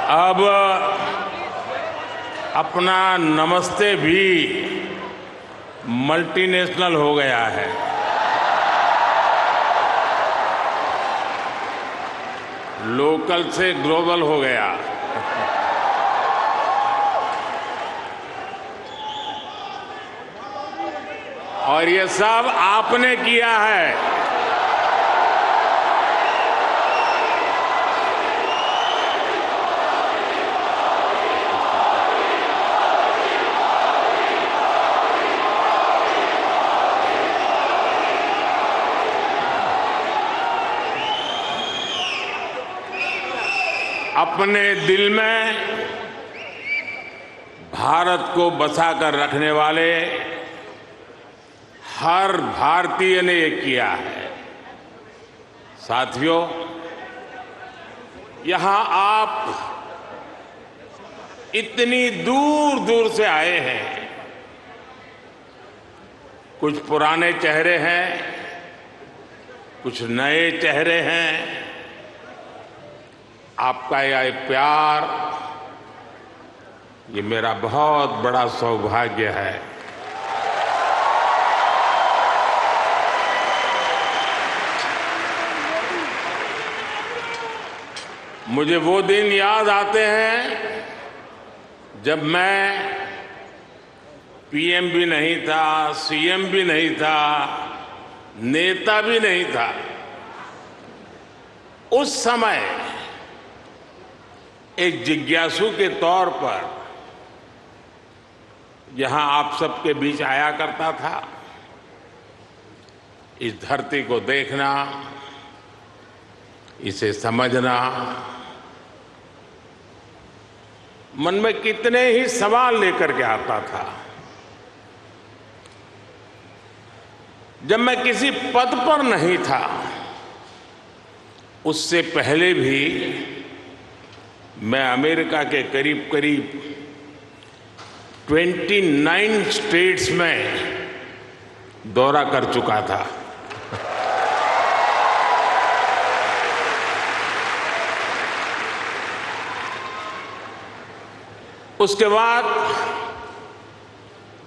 अब अपना नमस्ते भी मल्टीनेशनल हो गया है। लोकल से ग्लोबल हो गया। और ये सब आपने किया है। अपने दिल में भारत को बसाकर रखने वाले हर भारतीय ने ये किया है। साथियों, यहां आप इतनी दूर दूर से आए हैं। कुछ पुराने चेहरे हैं, कुछ नए चेहरे हैं। आपका यह प्यार, ये मेरा बहुत बड़ा सौभाग्य है। मुझे वो दिन याद आते हैं जब मैं पीएम भी नहीं था, सीएम भी नहीं था, नेता भी नहीं था। उस समय एक जिज्ञासु के तौर पर यहां आप सबके बीच आया करता था। इस धरती को देखना, इसे समझना, मन में कितने ही सवाल लेकर के आता था। जब मैं किसी पद पर नहीं था, उससे पहले भी मैं अमेरिका के करीब करीब 29 स्टेट्स में दौरा कर चुका था। उसके बाद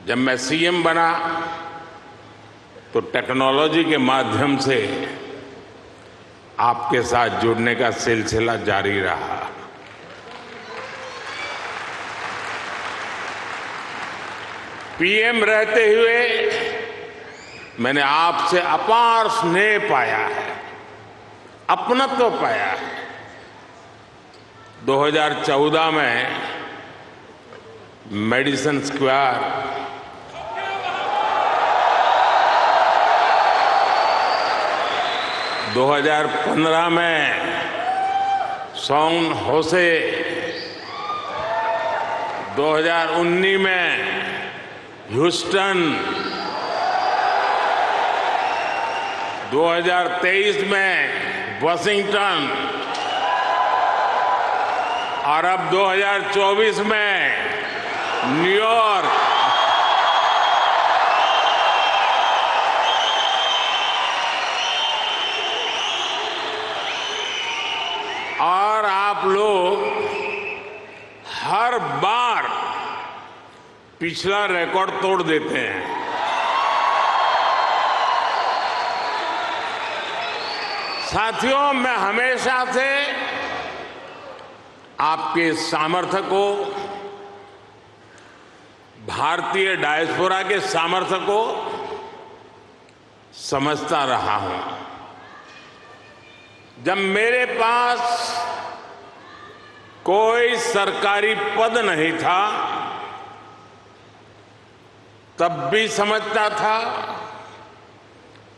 जब मैं सीएम बना तो टेक्नोलॉजी के माध्यम से आपके साथ जुड़ने का सिलसिला जारी रहा। पीएम रहते हुए मैंने आपसे अपार स्नेह पाया है, अपनत्व पाया है। 2014 में मेडिसन स्क्वायर, 2015 में सॉन होसे, 2019 में ह्यूस्टन, 2023 में वाशिंगटन और अब 2024 में न्यूयॉर्क। और आप लोग हर बार पिछला रिकॉर्ड तोड़ देते हैं। साथियों, मैं हमेशा से आपके सामर्थ्य को, भारतीय डायस्पोरा के सामर्थ्य को समझता रहा हूं। जब मेरे पास कोई सरकारी पद नहीं था, तब भी समझता था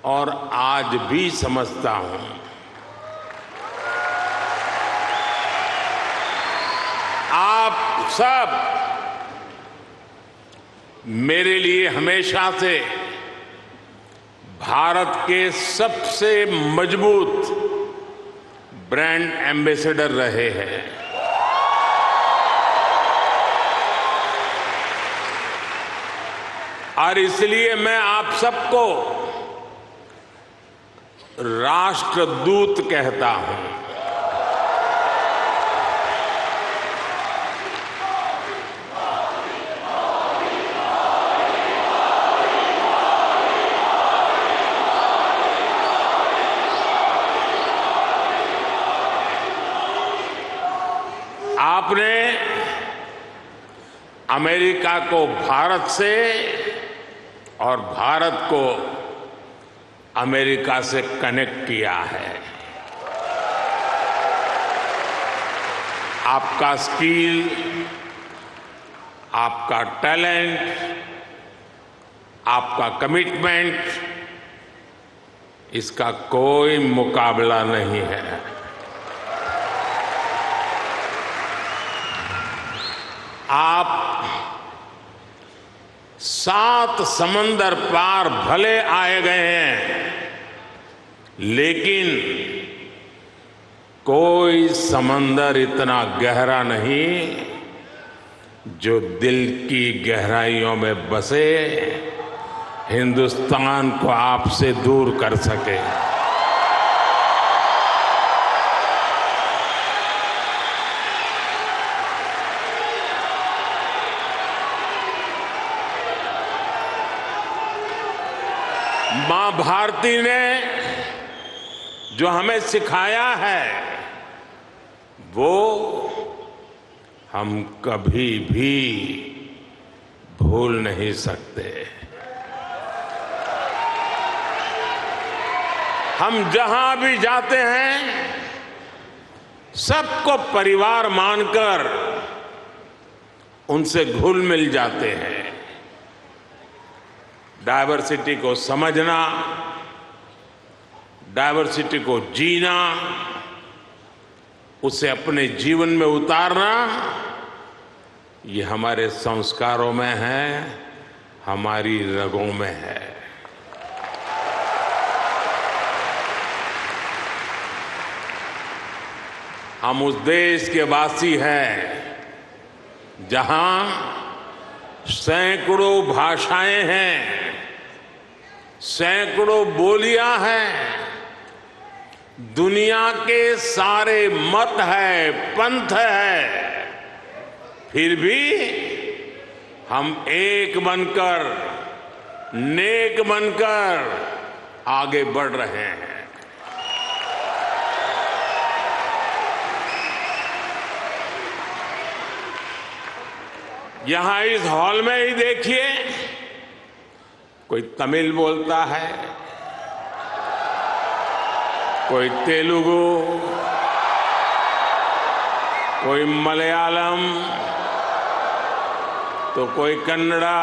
और आज भी समझता हूं। आप सब मेरे लिए हमेशा से भारत के सबसे मजबूत ब्रांड एम्बेसडर रहे हैं। और इसलिए मैं आप सबको राष्ट्रदूत कहता हूं। आपने अमेरिका को भारत से और भारत को अमेरिका से कनेक्ट किया है। आपका स्किल, आपका टैलेंट, आपका कमिटमेंट, इसका कोई मुकाबला नहीं है। आप 7 समंदर पार भले आए गए हैं, लेकिन कोई समंदर इतना गहरा नहीं जो दिल की गहराइयों में बसे हिंदुस्तान को आपसे दूर कर सके। मां भारती ने जो हमें सिखाया है वो हम कभी भी भूल नहीं सकते। हम जहां भी जाते हैं सबको परिवार मानकर उनसे घुल मिल जाते हैं। डायवर्सिटी को समझना, डायवर्सिटी को जीना, उसे अपने जीवन में उतारना, ये हमारे संस्कारों में है, हमारी रगों में है। हम उस देश के वासी हैं जहां सैकड़ों भाषाएं हैं, सैकड़ों बोलियां हैं, दुनिया के सारे मत है, पंथ है, फिर भी हम एक बनकर, नेक बनकर आगे बढ़ रहे हैं। यहां इस हॉल में ही देखिए, कोई तमिल बोलता है, कोई तेलुगु, कोई मलयालम, तो कोई कन्नड़ा,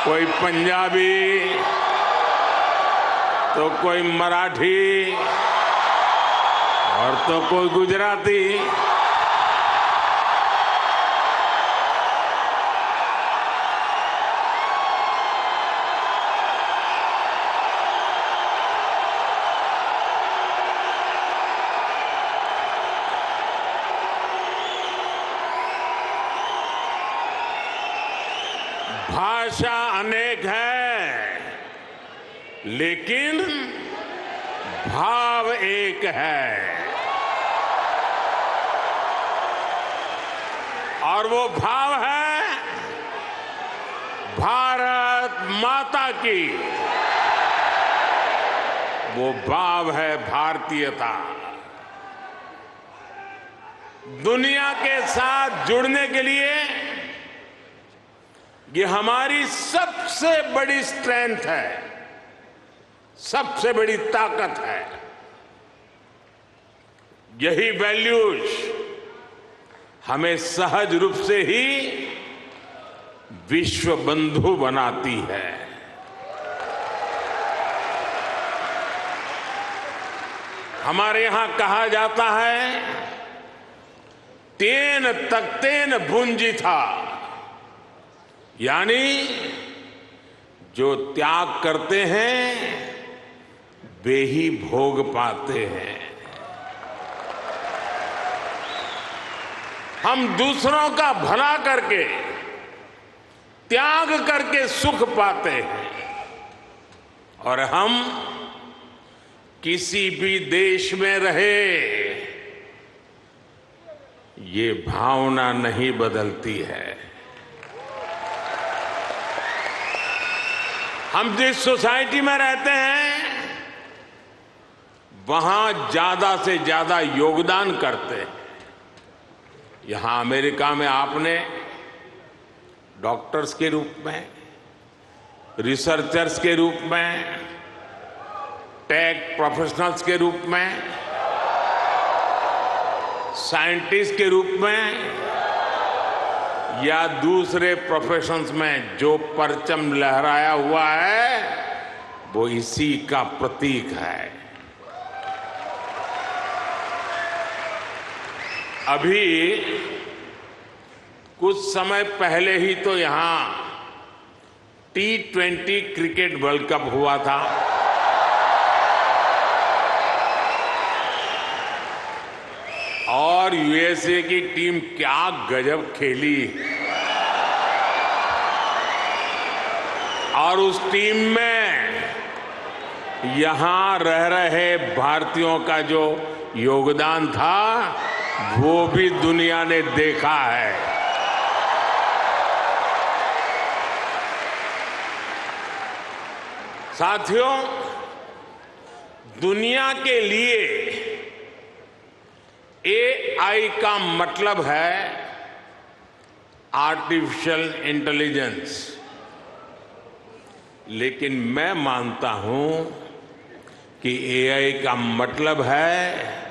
कोई पंजाबी, तो कोई मराठी और तो कोई गुजराती। भाषा अनेक है, लेकिन भाव एक है, और वो भाव है भारत माता की। वो भाव है भारतीयता। दुनिया के साथ जुड़ने के लिए ये हमारी सबसे बड़ी स्ट्रेंथ है, सबसे बड़ी ताकत है। यही वैल्यूज हमें सहज रूप से ही विश्व बंधु बनाती है। हमारे यहां कहा जाता है, तेन तख्तेन भुंजी था, यानी जो त्याग करते हैं वे ही भोग पाते हैं। हम दूसरों का भला करके, त्याग करके सुख पाते हैं, और हम किसी भी देश में रहे ये भावना नहीं बदलती है। हम जिस सोसाइटी में रहते हैं वहां ज्यादा से ज्यादा योगदान करते हैं। यहां अमेरिका में आपने डॉक्टर्स के रूप में, रिसर्चर्स के रूप में, टेक प्रोफेशनल्स के रूप में, साइंटिस्ट के रूप में या दूसरे प्रोफेशंस में जो परचम लहराया हुआ है वो इसी का प्रतीक है। अभी कुछ समय पहले ही तो यहां T20 क्रिकेट वर्ल्ड कप हुआ था। और यूएसए की टीम क्या गजब खेली। और उस टीम में यहां रह रहे भारतीयों का जो योगदान था वो भी दुनिया ने देखा है। साथियों, दुनिया के लिए AI का मतलब है आर्टिफिशियल इंटेलिजेंस, लेकिन मैं मानता हूं कि AI का मतलब है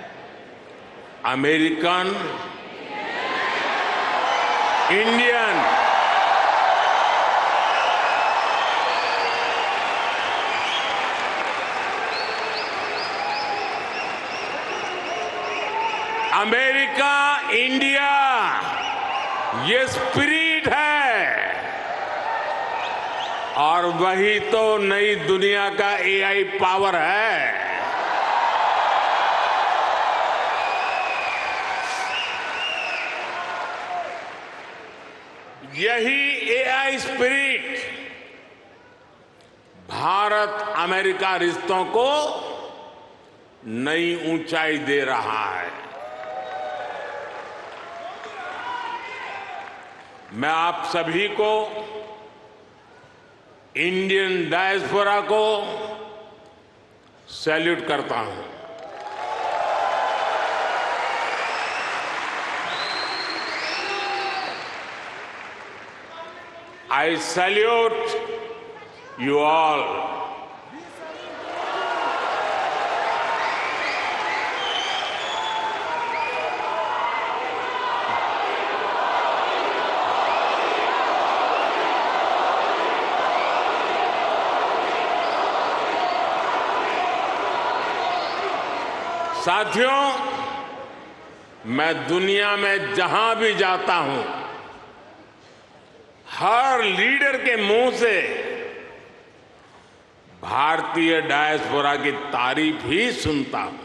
अमेरिकन इंडियन अमेरिका इंडिया, ये स्पिरिट है। और वही तो नई दुनिया का AI पावर है। यही AI स्पिरिट भारत अमेरिका रिश्तों को नई ऊंचाई दे रहा है। मैं आप सभी को, इंडियन डायस्पोरा को सैल्यूट करता हूं। I salute you all. साथियों, मैं दुनिया में जहां भी जाता हूं, हर लीडर के मुंह से भारतीय डायस्पोरा की तारीफ ही सुनता हूं।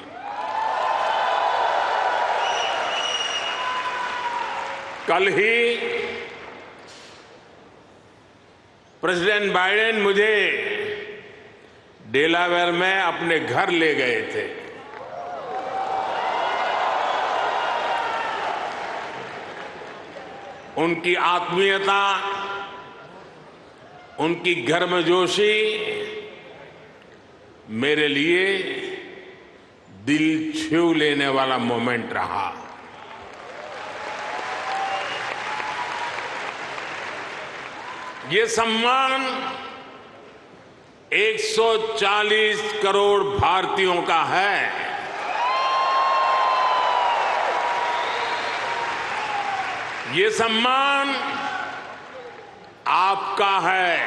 कल ही प्रेसिडेंट बाइडेन मुझे डेलावेयर में अपने घर ले गए थे। उनकी आत्मीयता, उनकी गर्मजोशी मेरे लिए दिल छू लेने वाला मोमेंट रहा। ये सम्मान 140 करोड़ भारतीयों का है। ये सम्मान आपका है,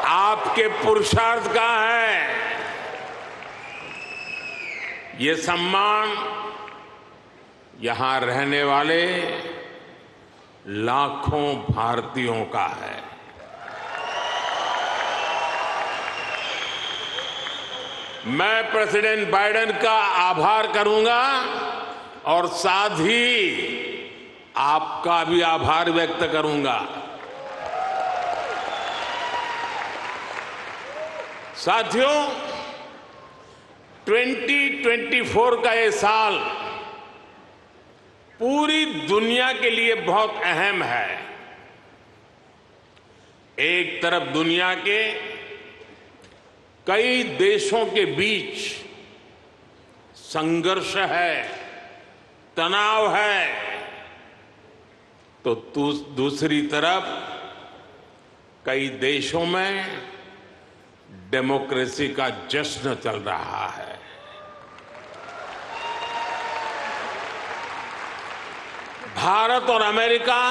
आपके पुरुषार्थ का है। ये सम्मान यहां रहने वाले लाखों भारतीयों का है। मैं प्रेसिडेंट बाइडेन का आभार करूंगा और साथ ही आपका भी आभार व्यक्त करूंगा। साथियों, 2024 का ये साल पूरी दुनिया के लिए बहुत अहम है। एक तरफ दुनिया के कई देशों के बीच संघर्ष है, तनाव है, तो दूसरी तरफ कई देशों में डेमोक्रेसी का जश्न चल रहा है। भारत और अमेरिका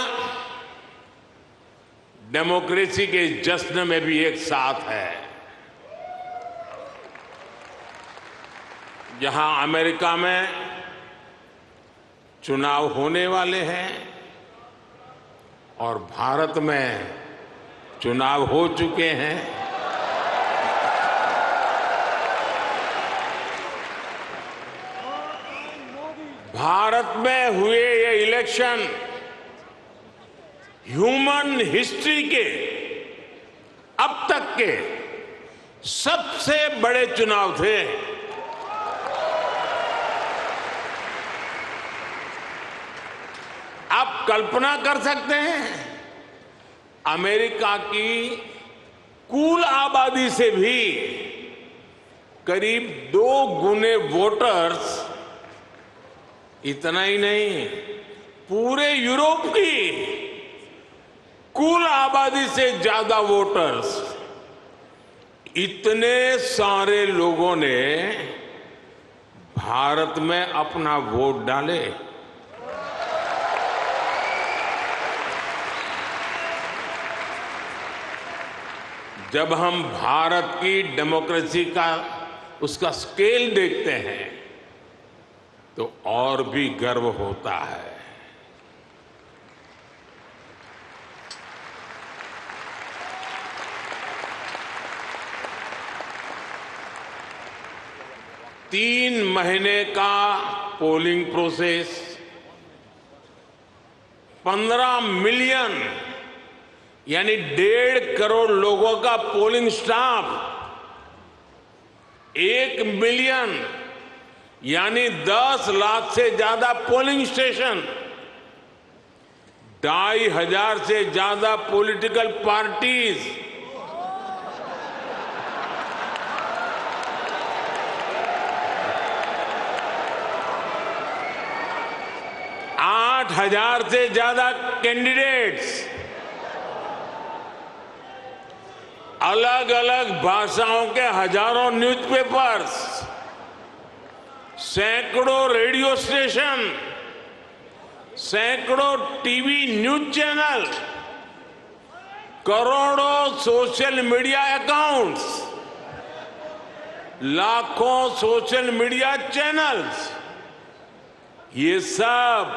डेमोक्रेसी के जश्न में भी एक साथ है। जहां अमेरिका में चुनाव होने वाले हैं और भारत में चुनाव हो चुके हैं, भारत में हुए ये इलेक्शन ह्यूमन हिस्ट्री के अब तक के सबसे बड़े चुनाव थे। आप कल्पना कर सकते हैं, अमेरिका की कुल आबादी से भी करीब 2 गुने वोटर्स, इतना ही नहीं, पूरे यूरोप की कुल आबादी से ज्यादा वोटर्स, इतने सारे लोगों ने भारत में अपना वोट डाले। जब हम भारत की डेमोक्रेसी का उसका स्केल देखते हैं तो और भी गर्व होता है। तीन महीने का पोलिंग प्रोसेस, 15 मिलियन यानी 1.5 करोड़ लोगों का पोलिंग स्टाफ, 1 मिलियन यानी 10 लाख से ज्यादा पोलिंग स्टेशन, 2,500 से ज्यादा पॉलिटिकल पार्टीज, 8,000 से ज्यादा कैंडिडेट्स, अलग अलग भाषाओं के हजारों न्यूज़पेपर्स, सैकड़ों रेडियो स्टेशन, सैकड़ों टीवी न्यूज चैनल, करोड़ों सोशल मीडिया अकाउंट्स, लाखों सोशल मीडिया चैनल्स, ये सब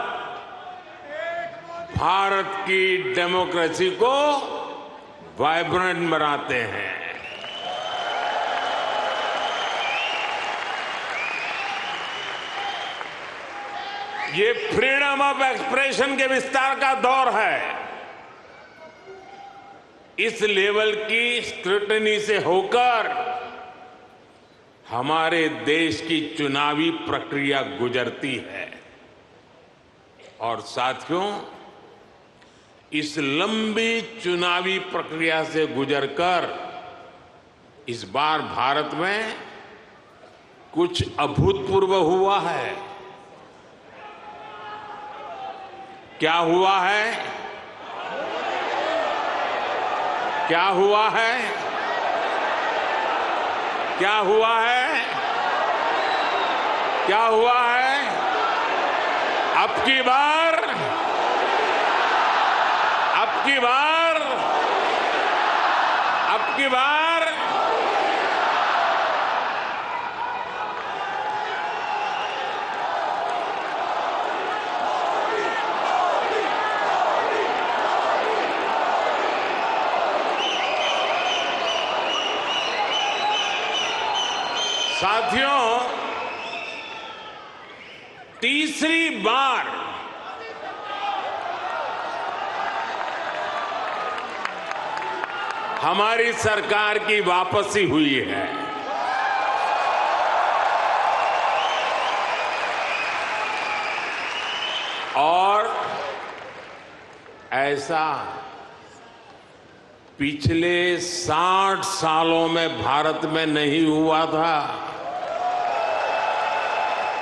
भारत की डेमोक्रेसी को वाइब्रेंट बनाते हैं। ये फ्रीडम ऑफ एक्सप्रेशन के विस्तार का दौर है। इस लेवल की स्क्रूटनी से होकर हमारे देश की चुनावी प्रक्रिया गुजरती है। और साथियों, इस लंबी चुनावी प्रक्रिया से गुजरकर इस बार भारत में कुछ अभूतपूर्व हुआ है। क्या हुआ है? क्या हुआ है? क्या हुआ है? क्या हुआ है? अब की बार साथियों, तीसरी बार हमारी सरकार की वापसी हुई है। और ऐसा पिछले 60 सालों में भारत में नहीं हुआ था।